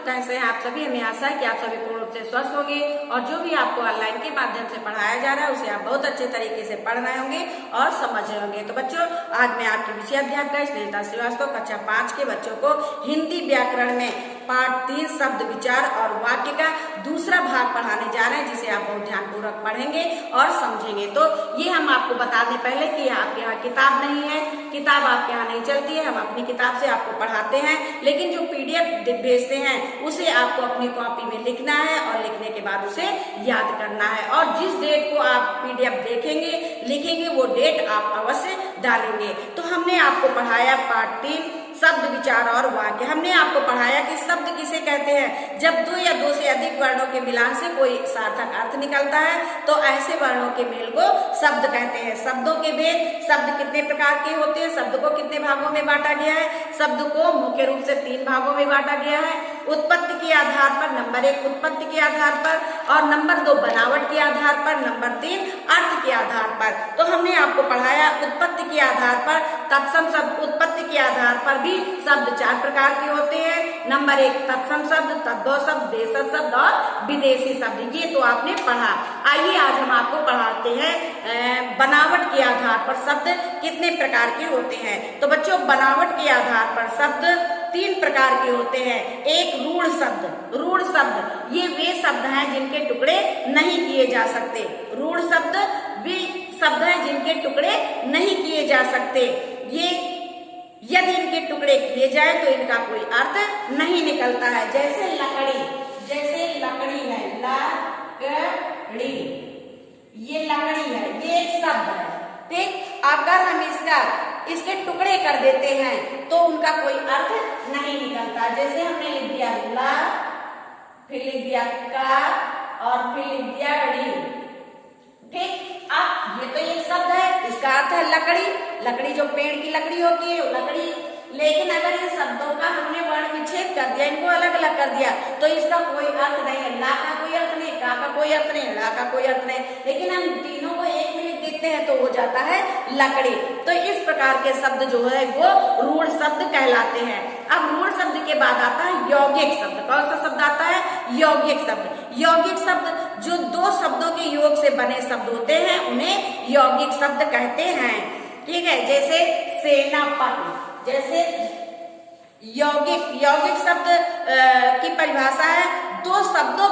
कैसे हैं आप सभी। हमें आशा है कि आप सभी पूर्ण रूप से स्वस्थ होंगे और जो भी आपको ऑनलाइन के माध्यम से पढ़ाया जा रहा है उसे आप बहुत अच्छे तरीके से पढ़ रहे होंगे और समझ रहे होंगे। तो बच्चों, आज मैं आपकी विषय अध्यापिका स्नेहलता श्रीवास्तव कक्षा 5 के बच्चों को हिंदी व्याकरण में पाठ 3 शब्द विचार और वाक्य का दूसरा भाग पढ़ाने जा रहे हैं, जिसे आप बहुत ध्यानपूर्वक पढ़ेंगे और समझेंगे। तो ये हम आपको बता दें पहले कि आपके यहाँ किताब नहीं है, किताब आपके यहाँ नहीं चलती है। हम अपनी किताब से आपको पढ़ाते हैं, लेकिन जो PDF भेजते हैं उसे आपको अपनी कॉपी में लिखना है और लिखने के बाद उसे याद करना है। और जिस डेट को आप PDF देखेंगे लिखेंगे वो डेट आप अवश्य डालेंगे। तो हमने आपको पढ़ाया पाठ 3 शब्द विचार और वाक्य। हमने आपको पढ़ाया कि शब्द किसे कहते हैं, जब 2 या 2 से अधिक वर्णों के मिलान से कोई सार्थक अर्थ निकलता है तो ऐसे वर्णों के मेल को शब्द कहते हैं। शब्दों के भेद, शब्द कितने प्रकार के होते हैं, शब्द को कितने भागों में बांटा गया है। शब्द को मुख्य रूप से 3 भागों में बांटा गया है, उत्पत्ति के आधार पर, नंबर 1 उत्पत्ति के आधार पर, और नंबर 2 बनावट के आधार पर, नंबर 3 अर्थ के आधार पर। तो हमने आपको पढ़ाया उत्पत्ति के आधार पर, तत्सम शब्द। उत्पत्ति के आधार पर भी शब्द 4 प्रकार के होते हैं, नंबर 1 तत्सम शब्द, तद्भव शब्द, देशज शब्द और विदेशी शब्द। ये तो आपने पढ़ा। आइए आज हम आपको पढ़ाते हैं बनावट के आधार पर शब्द कितने प्रकार के होते हैं। तो बच्चों, बनावट के आधार पर शब्द 3 प्रकार के होते हैं। एक रूढ़ शब्द। रूढ़ शब्द ये वे शब्द हैं जिनके टुकड़े नहीं किए जा सकते। रूढ़ शब्द वे शब्द हैं जिनके टुकड़े नहीं किए जा सकते। ये यदि इनके टुकड़े किए जाए तो इनका कोई अर्थ नहीं निकलता है। जैसे लकड़ी, जैसे लकड़ी है, लकड़ी, ये लकड़ी है, ये एक शब्द है। ठीक, अगर हम इसके टुकड़े कर देते हैं तो उनका कोई अर्थ नहीं निकलता। जैसे हमने लिख दिया ला, फिर लिख दिया का और फिर लिख दिया ड़ी। ठीक, अब ये तो एक शब्द है, इसका अर्थ है लकड़ी। लकड़ी जो पेड़ की लकड़ी होती है वो लकड़ी। लेकिन अगर इन शब्दों का हमने वर्ण विच्छेद कर दिया, इनको अलग अलग कर दिया, तो इसका कोई अर्थ नहीं है। ला का कोई अर्थ नहीं, का कोई अर्थ नहीं, ला का कोई अर्थ नहीं। लेकिन हम तीनों को एक में लिख देते हैं तो हो जाता है लकड़ी। तो इस प्रकार के शब्द जो है वो रूढ़ शब्द कहलाते हैं। अब रूढ़ शब्द के बाद आता है यौगिक शब्द। कौन सा शब्द आता है? यौगिक शब्द। यौगिक शब्द जो 2 शब्दों के योग से बने शब्द होते हैं उन्हें यौगिक शब्द कहते हैं। ठीक है, जैसे सेनापति। जैसे यौगिक शब्द की परिभाषा है 2 शब्दों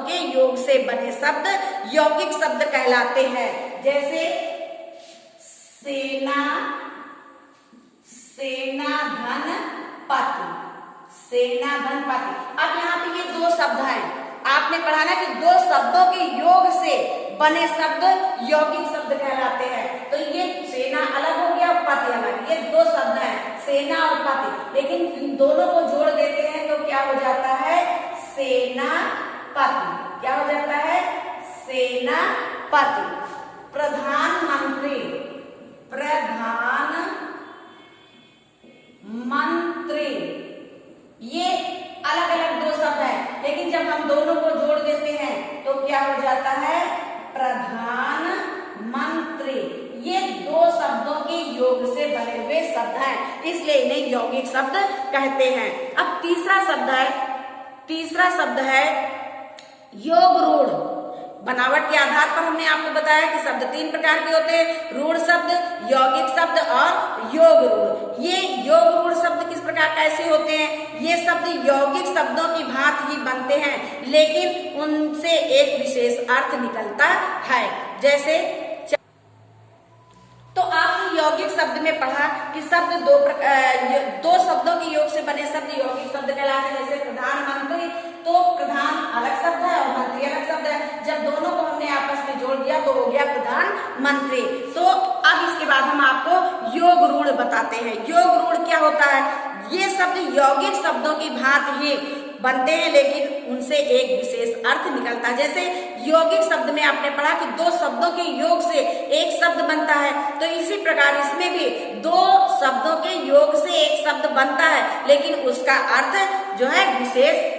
के योग से बने शब्द यौगिक शब्द कहलाते हैं। जैसे सेना, सेना धन पति, सेना धन पति। अब यहाँ पे ये 2 शब्द हैं। आपने पढ़ा ना कि 2 शब्दों के योग से बने शब्द यौगिक शब्द कहलाते हैं। तो ये सेना अलग हो गया, पति अलग। ये 2 शब्द हैं, सेना और पति। लेकिन इन दोनों को जोड़ देते हैं तो क्या हो जाता है? सेनापति। क्या हो जाता है? सेनापति। प्रधानमंत्री, प्रधानमंत्री, ये अलग अलग 2 शब्द हैं, लेकिन जब हम दोनों को जोड़ देते हैं तो क्या हो जाता है? प्रधानमंत्री। ये 2 शब्दों के योग से बने हुए शब्द हैं, इसलिए इन्हें यौगिक शब्द कहते हैं। अब तीसरा शब्द है योग रूढ़। बनावट के आधार पर हमने आपको बताया कि शब्द 3 प्रकार के होते हैं, रूढ़ शब्द, यौगिक शब्द और योग रूढ़। ये योग रूढ़ शब्द किस प्रकार कैसे होते हैं? ये शब्द यौगिक शब्दों की भांति ही बनते हैं, लेकिन उनसे एक विशेष अर्थ निकलता है। जैसे तो आपने यौगिक शब्द में पढ़ा कि शब्द 2 शब्दों के योग से बने शब्द यौगिक शब्द कहलाते हैं। जैसे प्रधानमंत्री, तो प्रधान अलग शब्द है और मंत्री अलग शब्द है। जब दोनों को हमने आपस में जोड़ दिया तो हो गया प्रधानमंत्री। तो अब इसके बाद हम आपको योग रूढ़ बताते हैं। योग रूढ़ क्या होता है? ये शब्द यौगिक शब्दों की भांति ही बनते हैं, लेकिन उनसे एक विशेष अर्थ निकलता है। जैसे यौगिक शब्द में आपने पढ़ा कि 2 शब्दों के योग से एक शब्द बनता है, तो इसी प्रकार इसमें भी 2 शब्दों के योग से एक शब्द बनता है, लेकिन उसका अर्थ जो है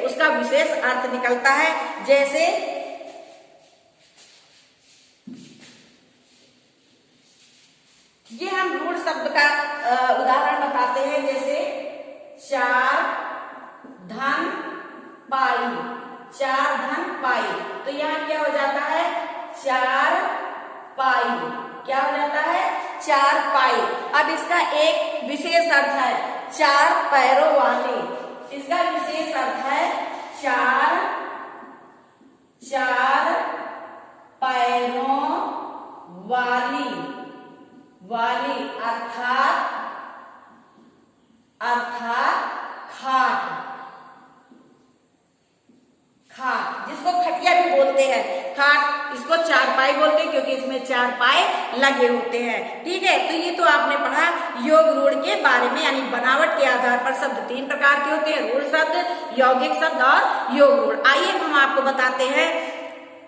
उसका विशेष अर्थ निकलता है। जैसे ये हम रूढ़ शब्द का उदाहरण बताते हैं। जैसे 4 4 धन पाई, तो यहाँ क्या हो जाता है 4 पाई, क्या हो जाता है 4 पाई। अब इसका एक विशेष अर्थ है 4 पैरों वाली, इसका विशेष अर्थ है 4 पैरों वाली, अर्थात खाट, जिसको खटिया भी बोलते हैं, खाट इसको 4 पाई बोलते हैं क्योंकि इसमें 4 पाए लगे होते हैं। ठीक है, तो ये तो आपने पढ़ा योग रूढ़ के बारे में, यानी बनावट के आधार पर शब्द 3 प्रकार के होते हैं, रूढ़ शब्द, यौगिक शब्द और योग रूढ़। आइए हम आपको बताते हैं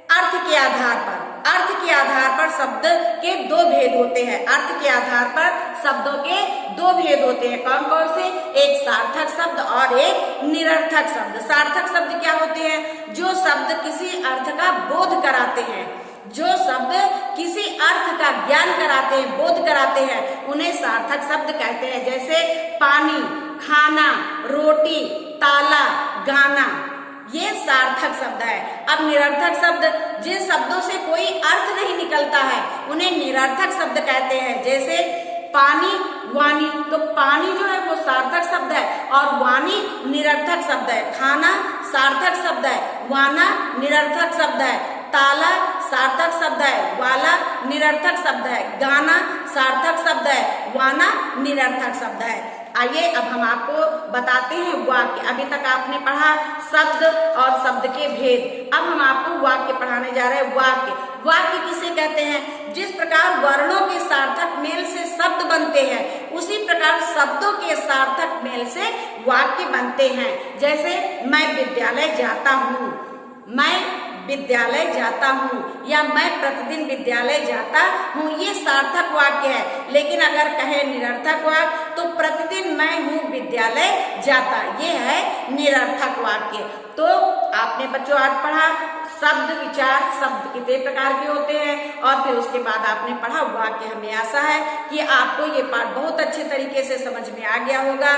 अर्थ के आधार पर। अर्थ के आधार पर शब्द के 2 भेद होते हैं, अर्थ के आधार पर शब्दों के 2 भेद होते हैं। कौन कौन से? एक सार्थक शब्द और एक निरर्थक शब्द। सार्थक शब्द क्या होते हैं? जो शब्द किसी अर्थ का बोध कराते हैं, जो शब्द किसी अर्थ का ज्ञान कराते हैं, बोध कराते हैं, उन्हें सार्थक शब्द कहते हैं। जैसे पानी, खाना, रोटी, ताला, गाना, ये सार्थक शब्द है। अब निरर्थक शब्द, जिन शब्दों से कोई अर्थ नहीं निकलता है, उन्हें निरर्थक शब्द कहते हैं। जैसे पानी, वाणी, तो पानी जो है वो सार्थक शब्द है और वाणी निरर्थक शब्द है। खाना सार्थक शब्द है, वाना निरर्थक शब्द है। ताला सार्थक शब्द है, वाला निरर्थक शब्द है। गाना सार्थक शब्द है, वाना निरर्थक शब्द है। आइए अब हम आपको बताते हैं वाक्य। अभी तक आपने पढ़ा शब्द और शब्द के भेद, अब हम आपको वाक्य पढ़ाने जा रहे हैं। वाक्य किसे कहते हैं? जिस प्रकार वर्णों के सार्थक मेल से शब्द बनते हैं, उसी प्रकार शब्दों के सार्थक मेल से वाक्य बनते हैं। जैसे मैं विद्यालय जाता हूँ, मैं विद्यालय जाता हूँ, या मैं प्रतिदिन विद्यालय जाता हूँ, ये सार्थक वाक्य है। लेकिन अगर कहे निरर्थक वाक्य, तो प्रतिदिन मैं हूँ विद्यालय जाता, ये है निरर्थक वाक्य। तो आपने बच्चों आज पढ़ा शब्द विचार, शब्द कितने प्रकार के होते हैं, और फिर उसके बाद आपने पढ़ा वाक्य। हमें आशा है कि आपको ये पाठ बहुत अच्छे तरीके से समझ में आ गया होगा।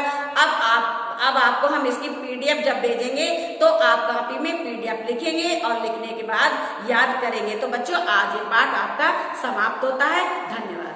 अब आपको हम इसकी PDF जब भेजेंगे तो आप कॉपी में PDF लिखेंगे और लिखने के बाद याद करेंगे। तो बच्चों आज ये पाठ आपका समाप्त होता है। धन्यवाद।